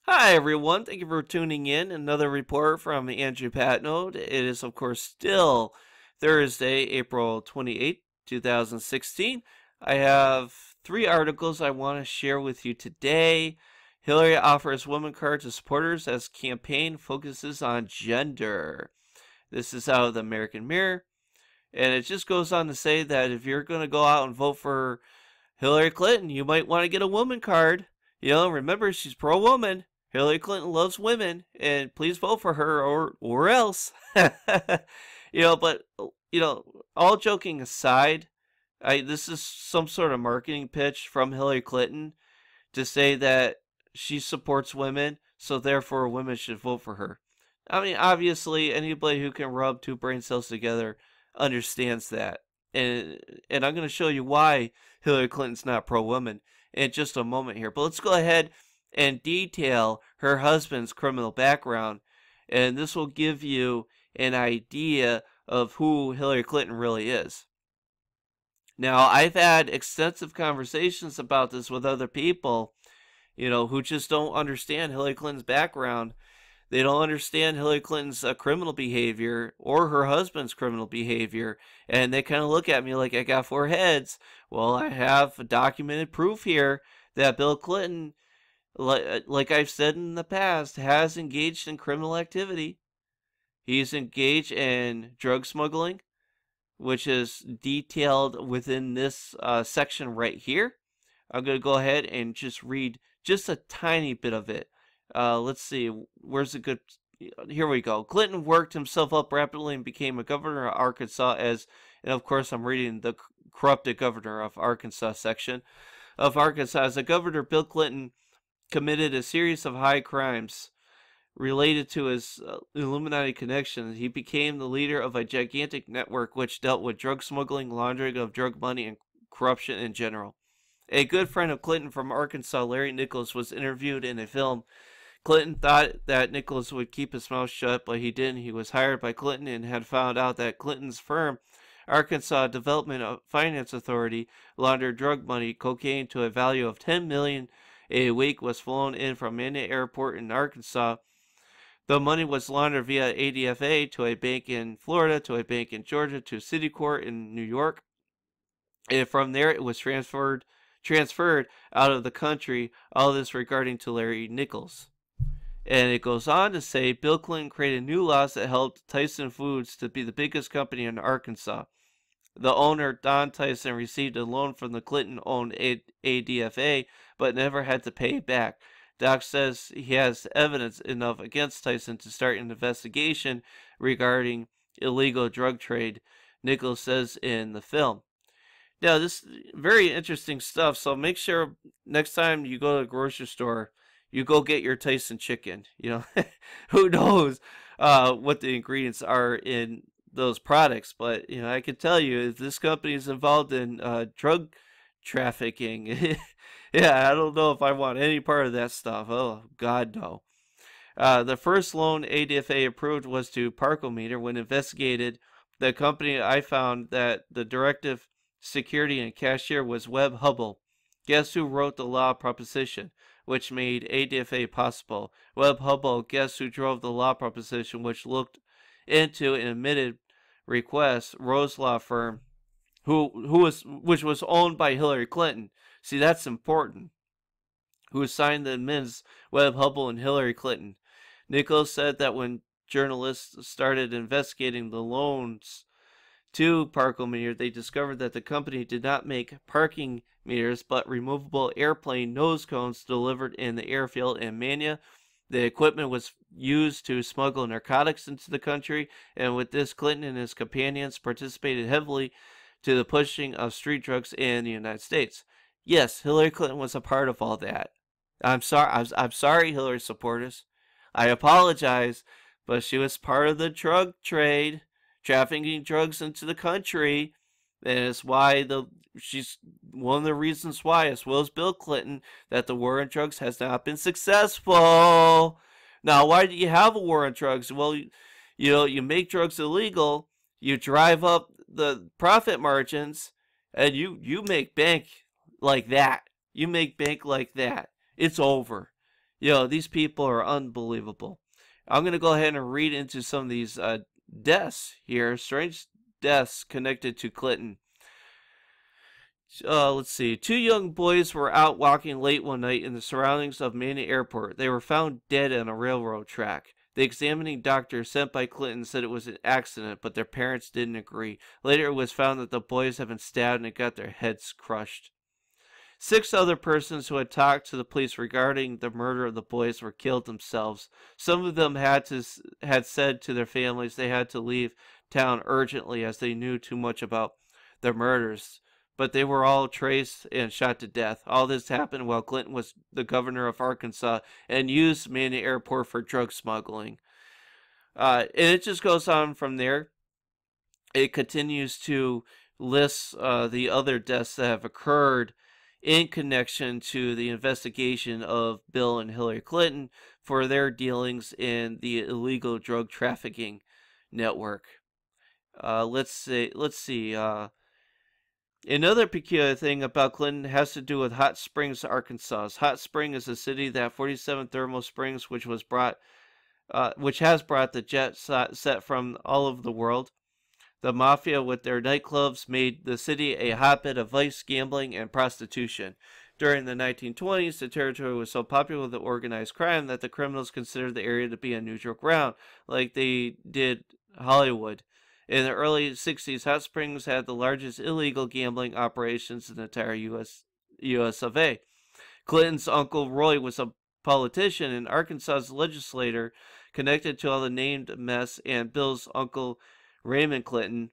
Hi, everyone. Thank you for tuning in. Another report from Andrew Patnode. It is, of course, still Thursday, April 28th, 2016. I have three articles I want to share with you today. Hillary offers woman card to supporters as campaign focuses on gender. This is out of the American Mirror. And it just goes on to say that if you're going to go out and vote for Hillary Clinton, you might want to get a woman card. Remember, she's pro woman. Hillary Clinton loves women, and please vote for her or else. But all joking aside, this is some sort of marketing pitch from Hillary Clinton to say that she supports women, so therefore women should vote for her. I mean, obviously, anybody who can rub two brain cells together understands that. And I'm going to show you why Hillary Clinton's not pro-woman in just a moment here. But let's go ahead and detail her husband's criminal background, and this will give you an idea of who Hillary Clinton really is. Now, I've had extensive conversations about this with other people, who just don't understand Hillary Clinton's background. They don't understand Hillary Clinton's criminal behavior or her husband's criminal behavior, and they kind of look at me like I got four heads. Well, I have documented proof here that Bill Clinton, like I've said in the past, has engaged in criminal activity. He's engaged in drug smuggling, which is detailed within this section right here. I'm going to go ahead and just read just a tiny bit of it. Let's see, where's the good... Here we go. Clinton worked himself up rapidly and became a governor of Arkansas and of course I'm reading the corrupted governor of Arkansas section of Arkansas. As a governor, Bill Clinton committed a series of high crimes related to his Illuminati connections. He became the leader of a gigantic network which dealt with drug smuggling, laundering of drug money, and corruption in general. A good friend of Clinton from Arkansas, Larry Nichols, was interviewed in a film. Clinton thought that Nichols would keep his mouth shut, but he didn't. He was hired by Clinton and had found out that Clinton's firm, Arkansas Development Finance Authority, laundered drug money, cocaine, to a value of $10 million a week, was flown in from Mandan Airport in Arkansas. The money was laundered via ADFA to a bank in Florida, to a bank in Georgia, to Citicorp in New York, and from there it was transferred out of the country. All this regarding to Larry Nichols. And it goes on to say Bill Clinton created new laws that helped Tyson Foods to be the biggest company in Arkansas. The owner, Don Tyson, received a loan from the Clinton-owned ADFA, but never had to pay it back. Doc says he has evidence enough against Tyson to start an investigation regarding illegal drug trade, Nichols says in the film. Now, this is very interesting stuff, so make sure next time you go to the grocery store, you go get your Tyson chicken. Who knows what the ingredients are in those products, but I can tell you if this company is involved in drug trafficking, yeah, I don't know if I want any part of that stuff. Oh, God, no. The first loan ADFA approved was to Parkometer. When investigated the company, I found that the directive security and cashier was Webb Hubbell. Guess who wrote the law proposition which made ADFA possible? Webb Hubbell. Guess who drove the law proposition which looked into and admitted requests? Rose Law Firm, which was owned by Hillary Clinton. See, that's important. Who signed the admins? Webb Hubbell and Hillary Clinton. Nichols said that when journalists started investigating the loans to Parkometer, they discovered that the company did not make parking meters but removable airplane nose cones delivered in the airfield in Mania. The equipment was used to smuggle narcotics into the country, and with this, Clinton and his companions participated heavily to the pushing of street drugs in the United States. Yes, Hillary Clinton was a part of all that. I'm sorry, Hillary supporters. I apologize, but she was part of the drug trade, trafficking drugs into the country, and it's why she's one of the reasons why, as well as Bill Clinton, that the war on drugs has not been successful. Now, why do you have a war on drugs? Well, you make drugs illegal, you drive up the profit margins, and you make bank like that. You make bank like that. It's over. These people are unbelievable. I'm going to go ahead and read into some of these deaths here, strange deaths connected to Clinton. Let's see. Two young boys were out walking late one night in the surroundings of Miami Airport. They were found dead on a railroad track. The examining doctor sent by Clinton said it was an accident, but their parents didn't agree. Later, it was found that the boys had been stabbed and got their heads crushed. 6 other persons who had talked to the police regarding the murder of the boys were killed themselves. Some of them had said to their families they had to leave town urgently as they knew too much about their murders, but they were all traced and shot to death. All this happened while Clinton was the governor of Arkansas and used Miami Airport for drug smuggling. And it just goes on from there. It continues to list the other deaths that have occurred in connection to the investigation of Bill and Hillary Clinton for their dealings in the illegal drug trafficking network. Let's see. Another peculiar thing about Clinton has to do with Hot Springs, Arkansas. Hot Spring is a city that 47 thermal springs, which has brought the jet set from all over the world. The mafia, with their nightclubs, made the city a hotbed of vice, gambling, and prostitution. During the 1920s, the territory was so popular with organized crime that the criminals considered the area to be a neutral ground, like they did Hollywood. In the early 60s, Hot Springs had the largest illegal gambling operations in the entire US of A. Clinton's uncle Roy was a politician and Arkansas's legislator connected to all the named mess, and Bill's uncle Raymond Clinton,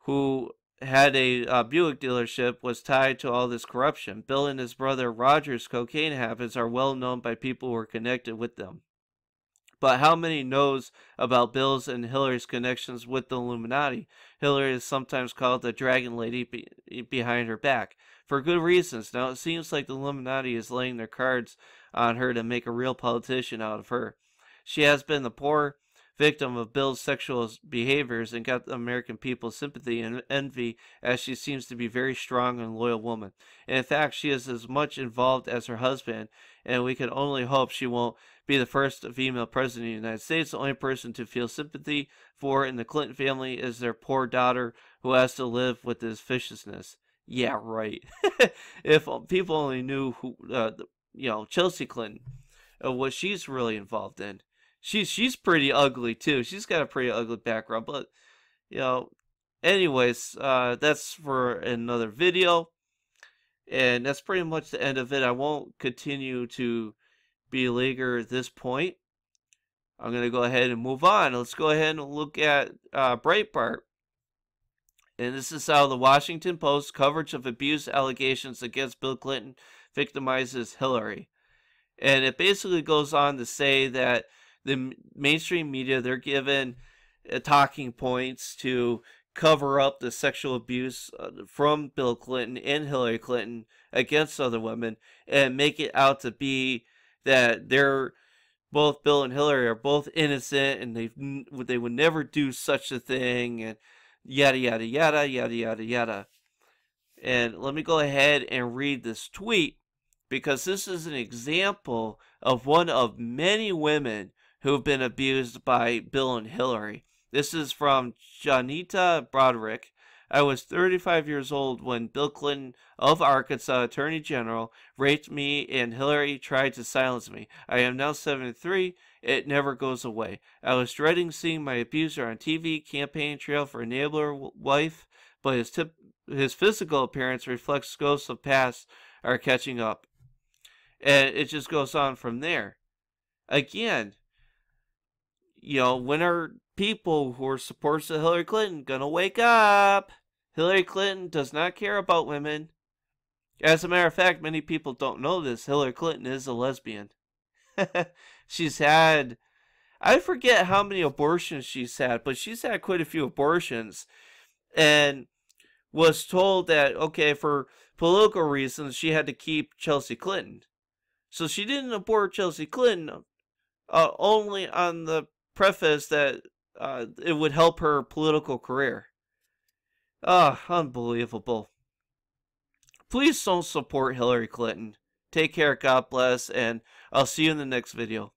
who had a Buick dealership, was tied to all this corruption. Bill and his brother Roger's cocaine habits are well known by people who are connected with them. But how many knows about Bill's and Hillary's connections with the Illuminati? Hillary is sometimes called the Dragon Lady behind her back, for good reasons. Now, it seems like the Illuminati is laying their cards on her to make a real politician out of her. She has been the poor victim of Bill's sexual behaviors and got the American people's sympathy and envy, as she seems to be a very strong and loyal woman. And in fact, she is as much involved as her husband, and we can only hope she won't be the first female president of the United States. The only person to feel sympathy for in the Clinton family is their poor daughter, who has to live with this viciousness. Yeah, right. If people only knew who, Chelsea Clinton, what she's really involved in. She's pretty ugly too. She's got a pretty ugly background, but anyways, that's for another video, and that's pretty much the end of it. I won't continue to belabor this point. I'm gonna go ahead and move on. Let's go ahead and look at Breitbart, and this is how the Washington Post coverage of abuse allegations against Bill Clinton victimizes Hillary, and it basically goes on to say that the mainstream media, they're given talking points to cover up the sexual abuse from Bill Clinton and Hillary Clinton against other women, and make it out to be that both Bill and Hillary are both innocent, and they would never do such a thing, and yada yada yada yada yada yada. And let me go ahead and read this tweet, because this is an example of one of many women who have been abused by Bill and Hillary. This is from Janita Broderick. I was 35 years old when Bill Clinton of Arkansas, Attorney General, raped me and Hillary tried to silence me. I am now 73. It never goes away. I was dreading seeing my abuser on TV, campaign trail for enabler wife, but his physical appearance reflects ghosts of past are catching up. And it just goes on from there. Again, when are people who are supporters of Hillary Clinton gonna wake up? Hillary Clinton does not care about women. As a matter of fact, many people don't know this. Hillary Clinton is a lesbian. She's had, I forget how many abortions she's had, but she's had quite a few abortions, and was told that, okay, for political reasons, she had to keep Chelsea Clinton. So she didn't abort Chelsea Clinton only on the preface that it would help her political career. Unbelievable. Please don't support Hillary Clinton. Take care, God bless, and I'll see you in the next video.